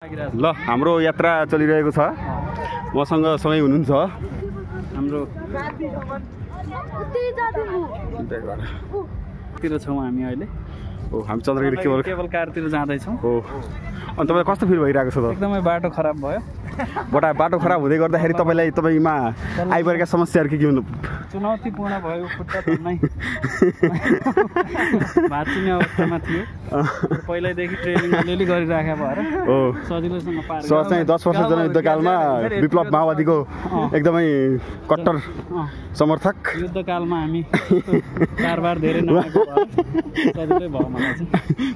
ल हाम्रो यात्रा चलिरहेको छ मसँग सँगै हुनुहुन्छ हाम्रो तिर छौँ हामी अहिले हो हामी चन्द्रगिरी केबल कारतिर जाँदैछौँ हो अनि तपाईलाई कस्तो फिल भइरहेको छ त एकदमै बाटो खराब भयो बाटो खराब हुँदै गर्दाखेरि तपाईमा आइपरेका समस्याहरू के हुनु चुनौतीपूर्ण भयो खुट्टा नै भाँचिने अवस्थामा थियो पहिल्यैदेखि ट्रेनिङ अलिअलि गरिराखेको भएर हो सजिलोसँग पार सर चाहिँ 10 वर्ष जनयुद्धकालमा विप्लव माओवादीको एकदमै कट्टर समर्थक युद्धकालमा हामी कारबार धेरै नआएको भएर सजिलै भयो मलाई चाहिँ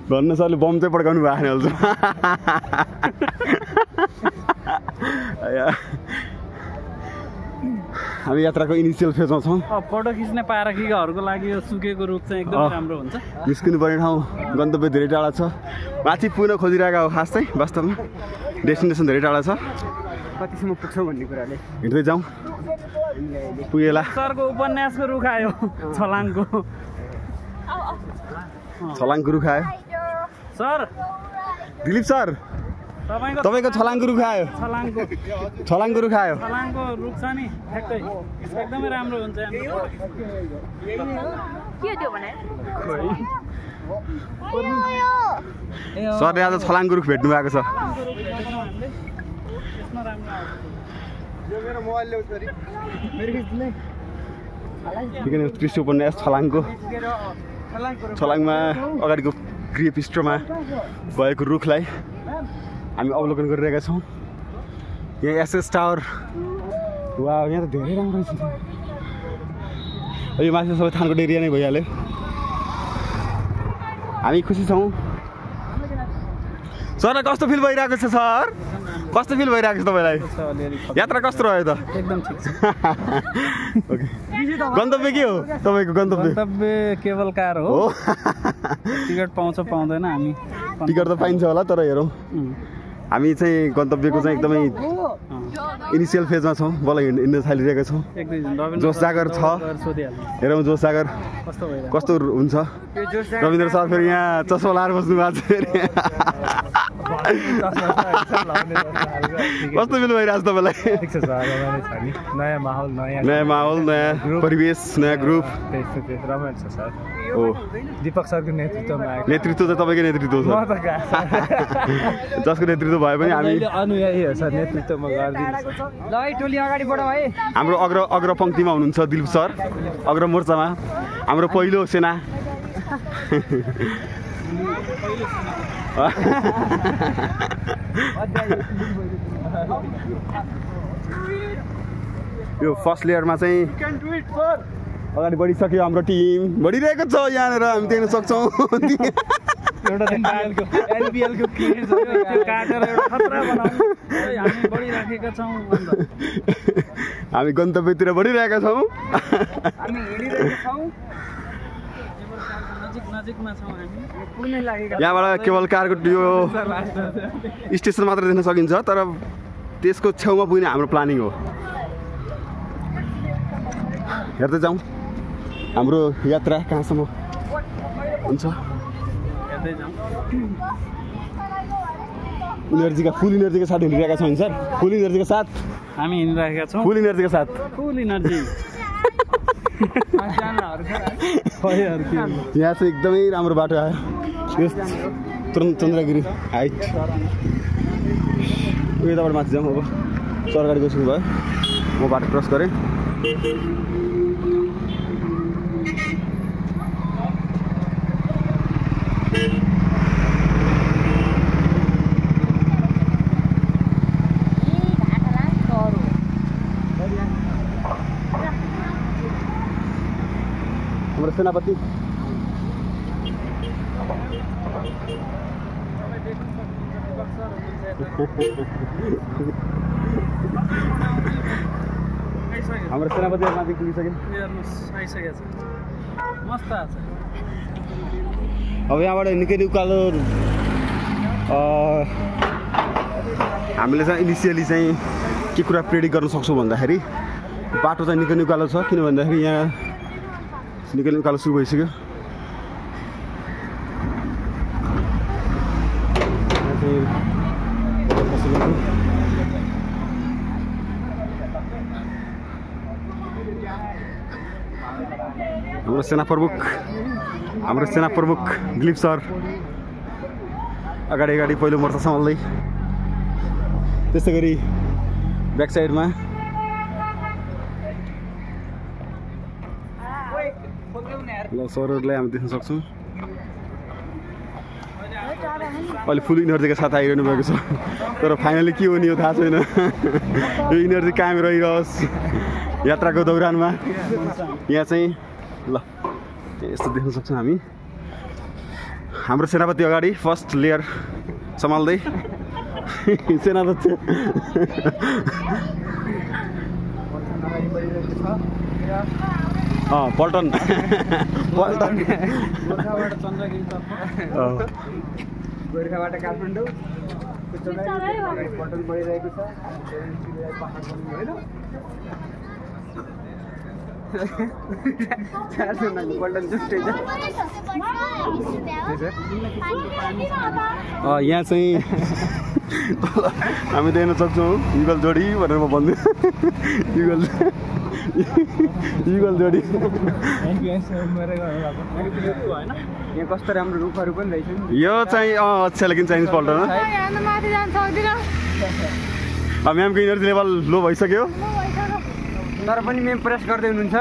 भन्न सरले बम चाहिँ पड्काउनु भएको नि हामी यात्राको इनिसियल फेजमा छौँ फोटो खिच्ने पारखीहरूको लागि यो सुकेको रुख चाहिँ एकदम राम्रो हुन्छ निस्किनु पर्ने ठाउँ गन्तव्य धेरै टाढा छ माथि पुग्न खोजिरहेका हो खास चाहिँ वास्तवमा डेस्टिनेसन धेरै टाढा छ कतिसम्म पुग्छौँ भन्ने कुराले हिँड्दै जाउँ पुगेला सरको उपन्यासको रुख आयो छलाङको रुख आयो सर दिलीप सर तपाईको छलाङको रुख आयो छलाङको रुख आयो छलाङको रुख छ नि ठ्याक्कै एकदमै राम्रो हुन्छ सरले आज छलाङको रुख भेट्नु भएको छ उत्कृष्ट उपन्यास छलाङमा अगाडिको गृह पृष्ठमा भएको रुखलाई हामी अवलोकन गरिरहेका छौँ यहाँ एसएस टावर वा यहाँ त धेरै राम्रो छ यो माथि सबै थानको एरिया नै भइहाल्यो हामी खुसी छौँ सरलाई कस्तो फिल भइरहेको छ सर कस्तो फिल भइरहेको छ तपाईँलाई यात्रा कस्तो रह्यो त एकदम ठिक छ ओके गन्तव्य के हो तपाईँको गन्तव्य केबल कार हो टिकट पाउँछ पाउँदैन हामी टिकट त पाइन्छ होला तर हेरौँ हामी चाहिँ गन्तव्यको चाहिँ एकदमै इनिसियल फेजमा छौँ बल्ल हिँड्न थालिरहेका छौँ जोस जागर छ हेरौँ जोस जागर कस्तो हुन्छ रविन्द्र सर फेरि यहाँ चस्मा लाएर बस्नु भएको छ फेरि कस्तो फिल भइरहेको छ तपाईँलाई नयाँ माहौल नयाँ परिवेश नयाँ ग्रुप रमाइलो छ सर हो दीपक सरको नेतृत्वमा नेतृत्व त तपाईँकै नेतृत्व छ जसको नेतृत्व भए पनि हामी अनुयायी हो सर नेतृत्वमा हाम्रो अग्र पङ्क्तिमा हुनुहुन्छ दिलीप सर अग्र मोर्चामा हाम्रो पहिलो सेना यो फर्स्ट लेयरमा चाहिँ अगाडि बढिसक्यो हाम्रो टिम बढिरहेको छ यहाँनिर हामी देख्न सक्छौँ हामी गन्तव्यतिर बढिरहेका छौँ यहाँबाट केवल कारको यो स्टेसन मात्र देख्न सकिन्छ तर त्यसको छेउमा पुग्ने हाम्रो प्लानिङ हो हेर्दै जाउँ हाम्रो यात्रा कहाँसम्म हुन्छ फुल इनर्जीका साथ हिँडिरहेका छौँ सर फुल इनर्जीका साथ हामी हिँडिरहेका छौँ फुल इनर्जीका साथ फुल इनर्जी यहाँ चाहिँ एकदमै राम्रो बाटो आयो यो चन्द्रगिरी हाइट यताबाट माथि जाउँ अब सरकारी गइसक्नु भयो म बाटो क्रस गरेँ हाम्रो सेनापति हाम्रो सेनापति माथि पुगिसक्यो मस्त अब यहाँबाट निकै उकालो हामीले चाहिँ इनिसियली चाहिँ के कुरा प्रेडिक्ट गर्न सक्छौँ भन्दाखेरि बाटो चाहिँ निकै उकालो छ किन भन्दाखेरि यहाँ निकै उकालो सुरु भइसक्यो सुरुवात हाम्रो सेना प्रमुख दिलीप सर अगाडि पहिलो मोर्चा सम्हाल्दै त्यस्तै गरी ब्याक साइडमा ल सरहरूलाई हामी देख्न सक्छौँ अहिले फुल इनर्जीका साथ आइरहनु भएको छ तर फाइनली के हो नि यो थाहा छैन यो इनर्जी कायम रहिरहोस् यात्राको दौरानमा यहाँ चाहिँ ल यस्तो देख्न सक्छौँ हामी हाम्रो सेनापति अगाडि फर्स्ट लेयर सम्हाल्दै सेनापति पल्टन गोर्खाबाट काठमाडौँ पल्टन बढिरहेको छ यहाँ चाहिँ हामी देख्न सक्छौँ युगल जोडी भनेर म भन्छु युगल जोडी यहाँ कस्तो राम्रो रुखहरू पनि रहेछ यो चाहिँ अच्छा लेकिन चाइनिज पल्टन म्यामको इनर्जी लेभल लो भइसक्यो तर पनि म्याम प्रयास गर्दै हुनुहुन्छ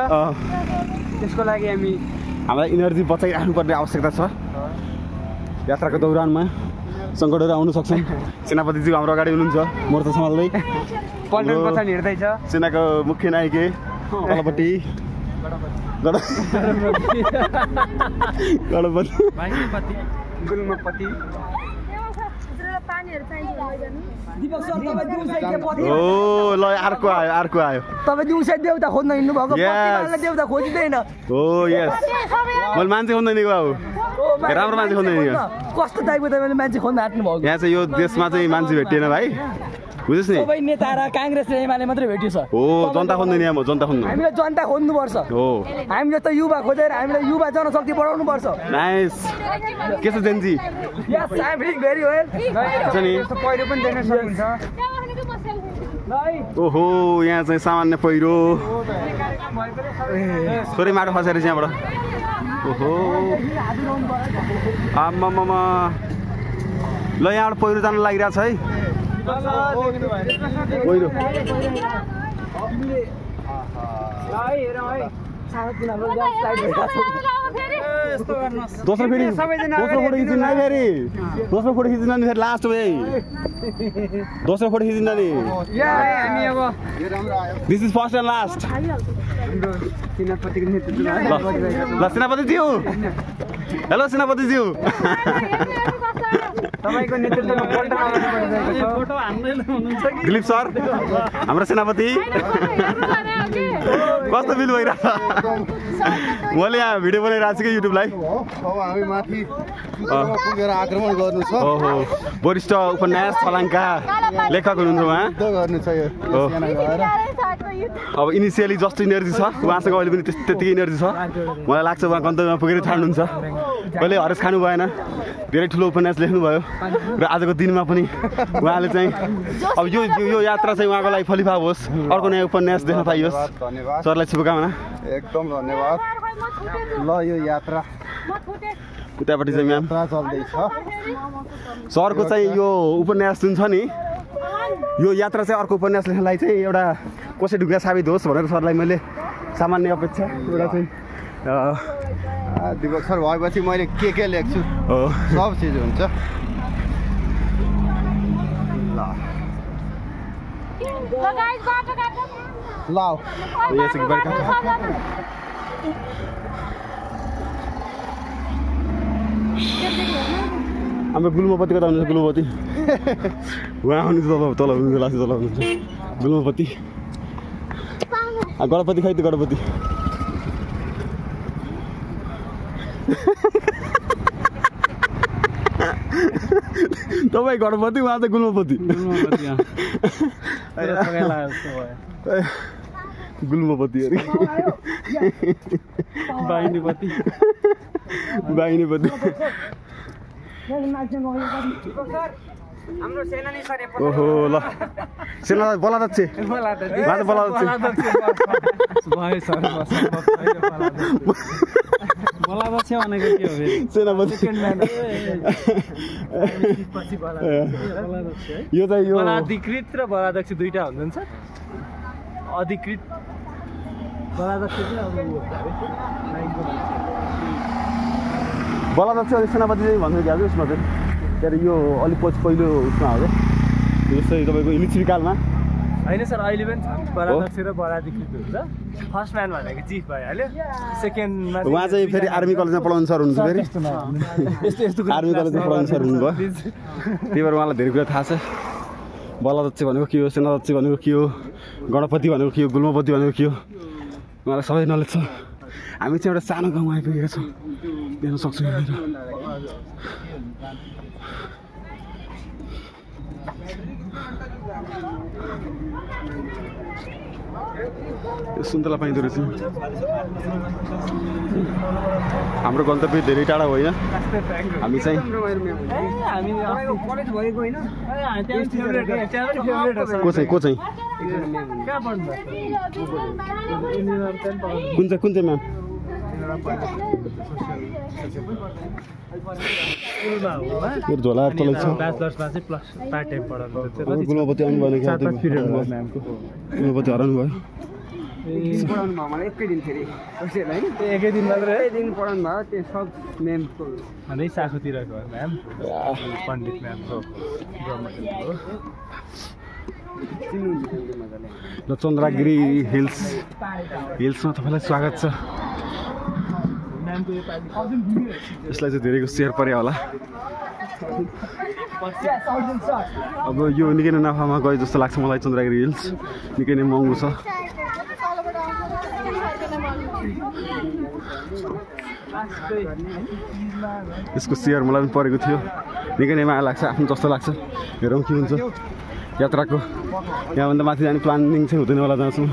त्यसको लागि हामीलाई इनर्जी बचाइराख्नुपर्ने आवश्यकता छ यात्राको दौरानमा सङ्कटहरू आउन सक्छन् सेनापतिज्यू हाम्रो अगाडि हुनुहुन्छ मोर्चा सम्हाल्दै पल्टन पछाडि हिँड्दैछ सेनाको मुख्य नायिके तलपट्टि गुल्मपति ओ ल अर्को आयो तपाईँ दिउँसै देउता खोज्न हिँड्नु भएको देउता खोजिँदैन हो यस मैले मान्छे खोज्दैन नि बाबु राम्रो मान्छे खोज्दैन कस्तो टाइपको तपाईँले मान्छे खोज्न आँट्नु भएको यहाँ चाहिँ यो देशमा चाहिँ मान्छे भेटिएन भाइ बुझ्नुहोस् नि सबै नेता र काङ्ग्रेस र एमाले मात्रै भेटियो छ हो जनता खोज्दैन यहाँ म जनता खोज्नु हामीले जनता खोज्नुपर्छ हो हामी जस्तो युवा खोजेर हामीले युवा जनशक्ति बढाउनु पर्छ नाइस के छ Gen Z yes I am feeling very well छ नि पहिरो पनि देख्न सक्नुहुन्छ ओहो यहाँ चाहिँ सामान्य पहिरो थोरै माटो खसेर यहाँबाट ओहो आम्मामा ल यहाँबाट पहिरो जानु लागिरहेको छ है पहिरो दोस्रो फोटो खिचिन्न नि फेरि दोस्रो फोटो खिचिन्न नि फेरि लास्ट भयो दोस्रो फोटो खिचिन्न नि this is first and last ल सेनापतिज्यू हेलो सेनापतिज्यू तपाईको नेतृत्वमा पल्टन फोटो हान्दै हुनुहुन्छ कि दिलीप सर हाम्रो सेनापति कस्तो फिल भइरहेछ मैले यहाँ भिडियो बनाइरहेको छु कि युट्युबलाई हामी माथि पुगेर आक्रमण गर्नु छ ओहो वरिष्ठ उपन्यास छलाङका लेखक हुनुहुन्छ उहाँ गर्नु छ यो अब इनिसियली जस्तो इनर्जी छ उहाँसँग अहिले पनि त्यतिकै इनर्जी छ मलाई लाग्छ उहाँ गन्तव्यमा पुगेर छाड्नुहुन्छ कहिले हरेस खानु भएन धेरै ठुलो उपन्यास लेख्नुभयो र आजको दिनमा पनि उहाँले चाहिँ अब यो यात्रा चाहिँ उहाँको लागि फलिफाप होस् अर्को नयाँ उपन्यास देख्न पाइयोस् धन्यवाद सरलाई शुभकामना एकदम धन्यवाद ल यो यात्रा उतापट्टि चाहिँ म्याम चल्दैछ सरको चाहिँ यो उपन्यास जुन छ नि यो यात्रा चाहिँ अर्को उपन्यास लेख्नलाई चाहिँ एउटा कसै ढुङ्गा साबित होस् भनेर सरलाई मैले सामान्य अपेक्षा एउटा चाहिँ दिपक सर भएपछि मैले के लेख्छु सब चिज हुन्छ ल हाम्रो गुल्मपति कता हुनुहुन्छ गुल्मपति उहाँ हुनुहुन्छ तल हुनुहुन्छ लास्ट तल हुनुहुन्छ गुल्मपति गणपति खै त गणपति तपाईँ गणपति उहाँ चाहिँ गुल्मपति गुल्मपति अरे बाहिनीपति हाम्रो सेनानी सर ओहो ल सेना बलादक्ष बलादक्ष भनेको के हो सेनापति यो चाहिँ यो अधिकृत र बलादक्ष दुईटा हुनुहुन्छ अधिकृत बलादक्ष चाहिँ अब बलादक्ष अनि सेनापति चाहिँ भन्नु क्या उसमा चाहिँ त्यहाँदेखि यो अलिक पछि पहिलो उसमा हो क्या जस्तै तपाईँको लिच्छवीकालमा होइन सर अहिले पनि छ बलादक्ष र बलाधिकृत हुन्छ फर्स्ट म्यान भनेको चिफ भइहाल्यो सेकेन्डमा उहाँ चाहिँ फेरि आर्मी कलेजमा पढाउने सर हुनुहुन्छ फेरि आर्मी कलेजमा पढाउने सर हुनुभयो त्यही भएर उहाँलाई धेरै कुरा थाहा छ बलादक्ष भनेको के हो सेनाध्यक्ष भनेको के हो गणपति भनेको के हो गुल्मपति भनेको के हो उहाँलाई सबै नलेज छ हामी चाहिँ एउटा सानो गाउँ आइपुगेका छौँ देख्न सक्छौँ सुन्तला पाइँदो रहेछ हाम्रो गन्तव्य धेरै टाढा होइन हामी चाहिँ को चाहिँ कुन चाहिँ म्याम झोला ब्याचलर्समा चाहिँ प्लस पार्ट टाइम पढाउनु गुल्मपति आउनु भएन गुल्मपति हराउनु भयो पढाउनु भयो मलाई एकै दिन फेरि एकै दिन मात्रै एकै दिन पढाउनु भयो त्यो सब म्यामको अनि साखुतिरको म्याम पण्डित म्यामको ल चन्द्रगिरी हिल्समा तपाईँलाई स्वागत छ यसलाई चाहिँ धेरैको सेयर पर्यो होला अब यो निकै नै नाफामा गयो जस्तो लाग्छ मलाई चन्द्रगिरी हिल्स निकै नै महँगो छ यसको सेयर मलाई पनि परेको थियो निकै नै माया लाग्छ आफ्नो जस्तो लाग्छ हेरौँ के हुन्छ यात्राको यहाँभन्दा माथि जाने प्लानिङ चाहिँ हुँदैन होला जान्छु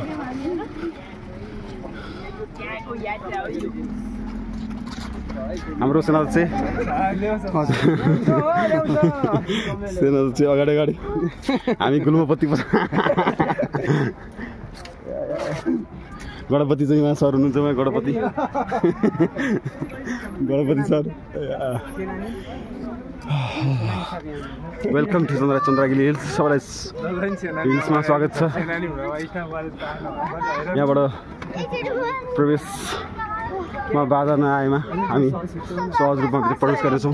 हाम्रो सेना चाहिँ अगाडि हामी गुल्मपति गणपति चाहिँ उहाँ सर हुनुहुन्छ उहाँ Ganpati sir welcome to Chandragiri hills सबैलाई हिल्समा स्वागत छ यहाँबाट प्रवेशमा बाधा नआएमा हामी सहज रूपमा भित्र प्रवेश गर्नेछौँ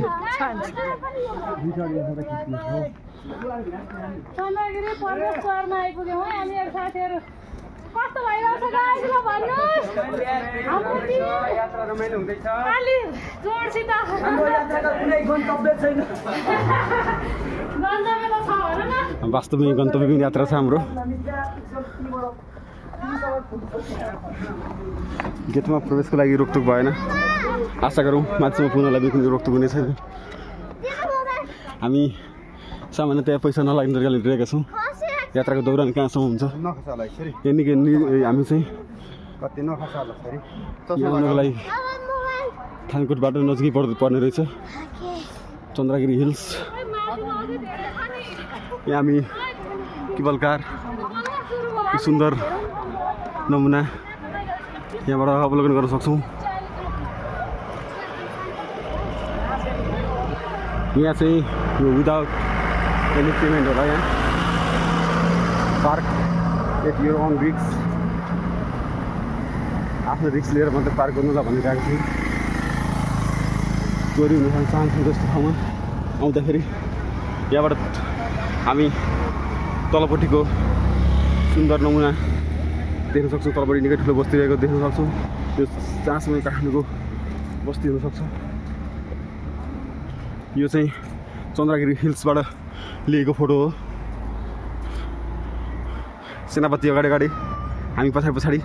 कस्तो भइरहेछ गाइस ल भन्नुस् हाम्रो यात्रा रमाइलो हुँदैछ अलि जोडसित हाम्रो यात्राको कुनै गन्तव्य छैन गन्तव्य त छ भन न वास्तवमै गन्तव्यको यात्रा छ हाम्रो गेटमा प्रवेशको लागि रोकटोक भएन आशा गरौँ मान्छेमा पुग्नलाई कुनै रोकटोक हुने छैन हामी सामान्यतया पैसा नलाग्ने तरिकाले हिँडिरहेका छौँ यात्राको दौरान कहाँसम्म हुन्छ निकै हामी चाहिँ आउनको लागि थानकोटबाट नजिकै पर्ने रहेछ चन्द्रगिरी हिल्स यहाँ हामी केबलकार सुन्दर नमुना यहाँबाट अवलोकन गर्न सक्छौँ यहाँ चाहिँ यो विदाउट एनी पेमेन्ट होला यहाँ पार्क एट योर अन रिक्स आफ्नो रिक्स लिएर मात्रै पार्क गर्नु ल भनेर गएको थिएँ चोरी हुन चाहन्छ जस्तो ठाउँमा आउँदाखेरि यहाँबाट हामी तलपट्टिको सुन्दर नमुना देख्न सक्छौँ तलपट्टि निकै ठुलो बस्ती रहेको देख्न सक्छौँ त्यो चाँसमै काठमाडौँको बस्ती हुनसक्छ यो चाहिँ चन्द्रगिरी हिल्सबाट लिएको फोटो हो सेनापति अगाडि हामी पछाडि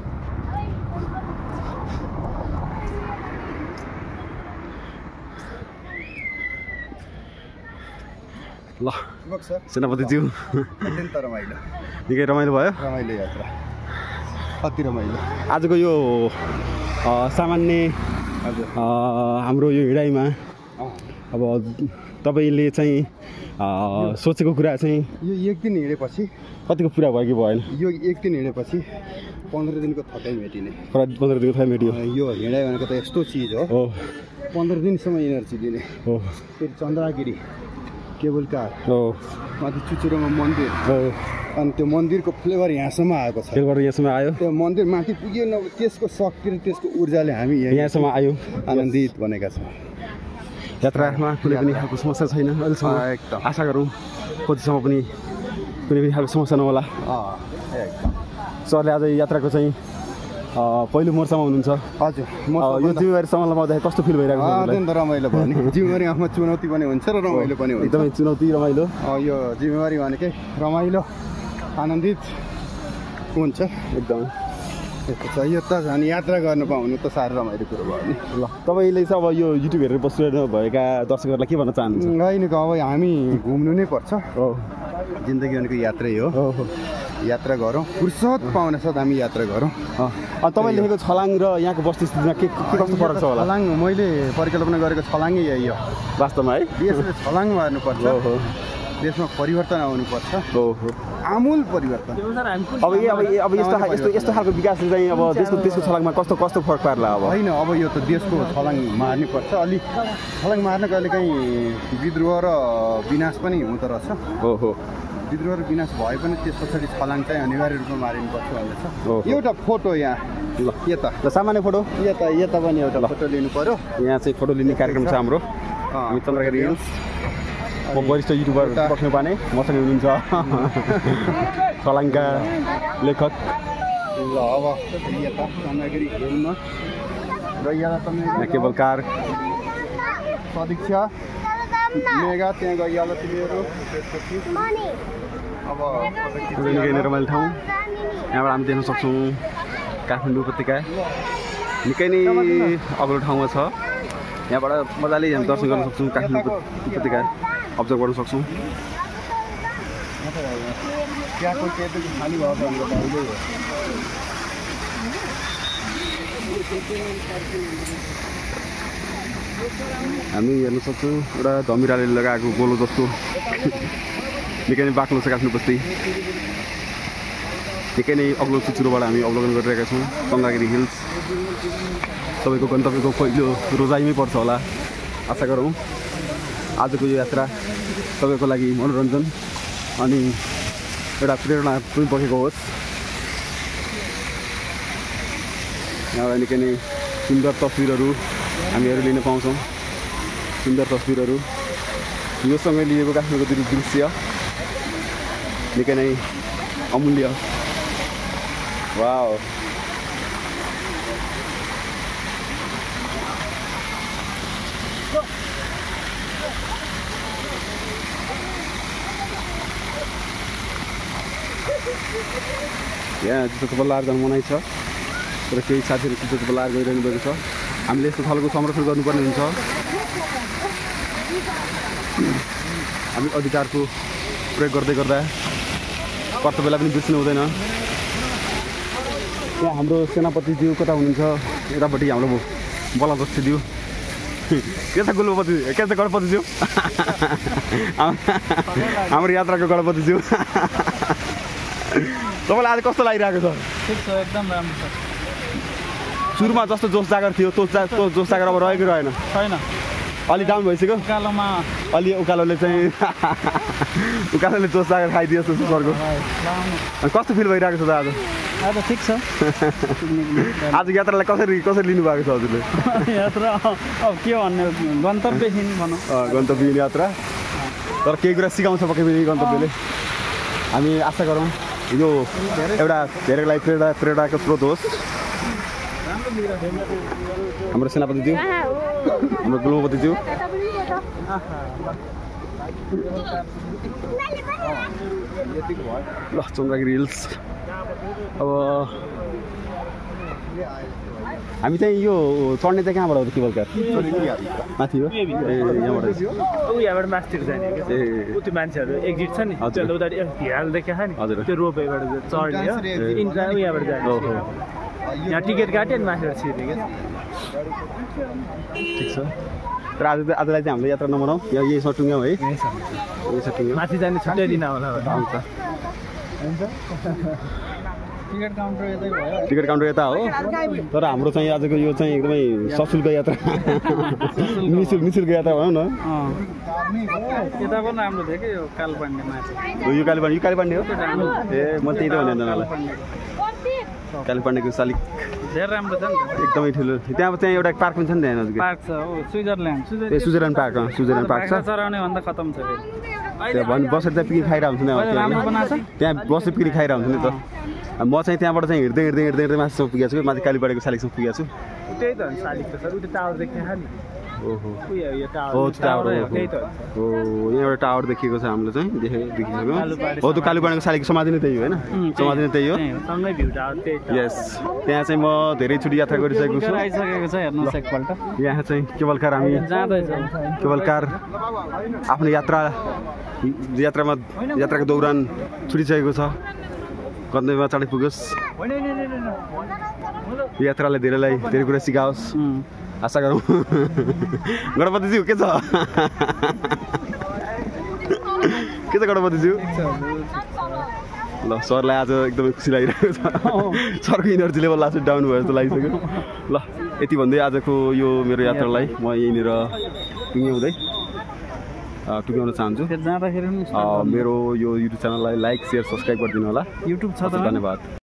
ल सेनापतिज्यू निकै रमाइलो भयो यात्रा अति रमाइलो आजको यो सामान्य हाम्रो यो हिँडाइमा अब तपाईँले चाहिँ सोचेको कुरा चाहिँ यो एक दिन हिँडेपछि कतिको पुरा भयो कि भएन यो एक दिन हिँडेपछि 15 दिनको थकाइ मेटिने 15 दिनको थकाइ मेटियो यो हिँडाइ भनेको त यस्तो चिज हो 15 दिनसम्म इनर्जी दिने हो फेरि चन्द्रागिरी केबल कार हो माथि चुचुरोमा मन्दिर हो अनि त्यो मन्दिरको फ्लेभर यहाँसम्म आएको छ त्यसबाट यहाँसम्म आयो त्यो मन्दिर माथि पुग्यो न त्यसको शक्ति र त्यसको ऊर्जाले हामी यहाँसम्म आयो आनन्दित बनेका छौँ यात्रामा कुनै पनि खालको समस्या छैन अहिलेसम्म एकदम आशा गरौँ पछिसम्म पनि कुनै पनि खालको समस्या नहोला एकदम सरले आज यात्राको चाहिँ पहिलो मोर्चामा हुनुहुन्छ हजुर यो जिम्मेवारी सम्हाल्दा कस्तो फिल भइरहेको छ अत्यन्त रमाइलो भयो नि जिम्मेवारी आफूमा चुनौती पनि हुन्छ र रमाइलो पनि हुन्छ एकदमै चुनौती रमाइलो यो जिम्मेवारी भनेकै रमाइलो आनन्दित हुन्छ एकदमै यस्तो छ यो त अनि यात्रा गर्न पाउनु त साह्रो रमाइलो कुरो भयो नि ल तपाईँले चाहिँ अब यो युट्युब हेरेर बसिरहनु भएका दर्शकहरूलाई के भन्न चाहनुहुन्छ होइन अब हामी घुम्नु नै पर्छ हो जिन्दगी भनेको यात्रै हो हो यात्रा गरौँ फुर्सद पाउने साथ हामी यात्रा गरौँ अनि तपाईँले लेखेको छलाङ र यहाँको वस्तुस्थितिमा के कस्तो फरक छ होला छलाङ मैले परिकल्पना गरेको छलाङै यही हो वास्तवमा है देशले छलाङ मार्नुपर्छ हो देशमा परिवर्तन आउनुपर्छ हो हो आमूल परिवर्तन अब यस्तो खालको विकासले चाहिँ अब देशको छलाङमा कस्तो कस्तो फरक पार्ला अब होइन अब यो त देशको छलाङ मार्नै पर्छ अलि छलाङ मार्न कहिले काहीँ विद्रोह र विनाश पनि हुँदो रहेछ हो हो विद्रोह र विनाश भए पनि त्यस पछाडि छलाङ चाहिँ अनिवार्य रूपमा मारिनुपर्छ भन्ने छ एउटा फोटो यहाँ ल यता ल सामान्य फोटो यता पनि एउटा फोटो लिनु पर्यो यहाँ चाहिँ फोटो लिने कार्यक्रम छ हाम्रो हामी चन्द्रगिरी हिल्स म वरिष्ठ युट्युबर बस्नु पाने मसँग हुनुहुन्छ छलाङका लेखक ल अब यता चन्द्रगिरी हिलमा र यहाँ तपाईँ केबल कार सदीक्षा मेगा त्यहाँ गइहाल्यो तिमीहरू त्यसपछि अब निकै नै रमाइलो ठाउँ यहाँबाट हामी देख्न सक्छौँ काठमाडौँ उपत्यका निकै नै अग्लो ठाउँमा छ यहाँबाट मजाले हामी दर्शन गर्न सक्छौँ काठमाडौँ उपत्यका अब्जर्भ गर्न सक्छौँ त्यहाँको केही खाली भएको भनेको त अहिले हामी हेर्न सक्छौँ एउटा धमिराले लगाएको गोलो जस्तो निकै नै बाक्लो छ काठमाडौँ बस्ती निकै नै अग्लो चुचुरोबाट हामी अवलोकन गरिरहेका छौँ चन्द्रगिरी हिल्स तपाईँको गन्तव्यको पहिलो रोजाइमै पर्छ होला आशा गरौँ आजको यो यात्रा तपाईँको लागि मनोरञ्जन अनि एउटा प्रेरणा पनि बगेको होस् यहाँबाट निकै नै सुन्दर तस्बिरहरू हामीहरू लिन पाउँछौँ सुन्दर तस्बिरहरू योसँगै लिएको काठमाडौँको दृश्य निकै नै अमूल्य वाउ यहाँ जुत्तो चप्पल लगाएर जानु मनाइ छ तर केही साथीहरू जुत्तो चप्पल लगाएर गइरहनु भएको छ हामीले यस्तो खालको संरक्षण गर्नुपर्ने हुन्छ हामी अधिकारको प्रयोग गर्दै गर्दा कर्तव्यलाई पनि बिर्सिनु हुँदैन यहाँ हाम्रो सेनापतिज्यू कता हुनुहुन्छ यतापट्टि हाम्रो बलदस्तीज्यू के छ गुल्बपति के छ गणपतिज्यू हाम्रो यात्राको गणपतिज्यू तपाईँलाई आज कस्तो लागिरहेको छ ठिक छ एकदम राम्रो छ सुरुमा जस्तो जोस जागर थियो त्यो जोस जागर अब रहेको रहेन छैन अलि डाउन भइसक्यो उकालोमा अलि उकालोले चाहिँ उकालोले जोस जागर खाइदियो जस्तो छ सरको अनि कस्तो फिल भइरहेको छ त आज आज ठिक छ आज यात्रालाई कसरी लिनुभएको छ हजुरले यात्रा अब के भन्ने गन्तव्यहीन भनौँ गन्तव्यहीन यात्रा तर केही कुरा सिकाउँछ पक्कै पनि गन्तव्यले हामी आशा गरौँ यो एउटा धेरैको लागि प्रेरणाको स्रोत होस् हाम्रो सेनापतिज्यू हाम्रो गुल्बपतिज्यू ल चन्द्रगिरी हिल्स अब हामी चाहिँ यो चढ्ने चाहिँ कहाँबाट हो केबल कार माथि हो यहाँबाट मास्तिर जाने त्यो मान्छेहरू एक्जिट छ नि उता हिराल देखा नि हजुर त्यो रोपेबाट चढ्ने यहाँबाट जाने यहाँ टिकट काट्यो नि माथिबाट छिर्ने क्या ठिक छ तर आजलाई चाहिँ हामीले यात्रा नमनाउँ यहाँ यही सटुङ्ग्यौँ है यही सटुङ्ग्यौँ माथि जाने छुट्टै दिन होला हुन्छ टिकट काउन्टर यतै भयो टिकट काउन्टर यता हो तर हाम्रो चाहिँ आजको यो चाहिँ एकदमै सशुल्क यात्रा निशुल्क यात्रा भनौँ न यता पनि राम्रो थियो कि यो कालपाण्डेमा यो कालीपाण्डे हो ए म त्यही त भने जनालाई कालीपाण्डेको शालिक धेरै राम्रो छ नि एकदमै ठुलो त्यहाँ चाहिँ एउटा पार्क पनि छ नि त्यहाँ नजिकै पार्क छ हो स्विजरल्यान्ड ए स्विजरल्यान्ड पार्क स्विजरल्यान्ड पार्क छ चराउने भन्दा खतम छ त्यहाँ भन् बसेर त्यहाँ पिकनिक खाइरहेको हुन्छ राम्रो बनाएको छ त्यहाँ बसेर पिकनिक खाइरहेको हुन्छ नि त म चाहिँ त्यहाँबाट चाहिँ हिँड्दै माथिसम्म पुगेको छु माथि कालीपाण्डेको शालिकसम्म पुगेको छु त्यही त हो शालिक त सर उता टावर देख्ने खाली ओहो यो हो टावर टावर त्यही त हो यहाँ एउटा टावर देखिएको छ हामीले चाहिँ देखिसक्यो हो त्यो कालीपाण्डेको शालिकको समाधि नै त्यही हो होइन समाधि नै त्यही हो सँगै भ्यू टावर त्यही यस त्यहाँ चाहिँ म धेरैचोटि यात्रा गरिसकेको छु आइसकेको छ हेर्नुहोस् एकपल्ट यहाँ चाहिँ केवल कार हामी जाँदैछ केवल कार आफ्नो यात्राको दौरान छुटिसकेको छ गन्तव्यमा चाँडै पुगोस् यात्राले धेरै कुरा सिकाओस् आशा गरौँ गणपतिज्यू के छ गणपतिज्यू ल सरलाई आज एकदमै खुसी लागिरहेको छ सरको इनर्जी लेभल लास्ट डाउन भयो जस्तो लागिसक्यो ल यति भन्दै आजको यो मेरो यात्रालाई म यहीँनिर टुङ्ग्याउन चाहन्छु जाँदाखेरि मेरो यो युट्युब च्यानललाई लाइक सेयर सब्सक्राइब गरिदिनु होला युट्युब छ त धन्यवाद।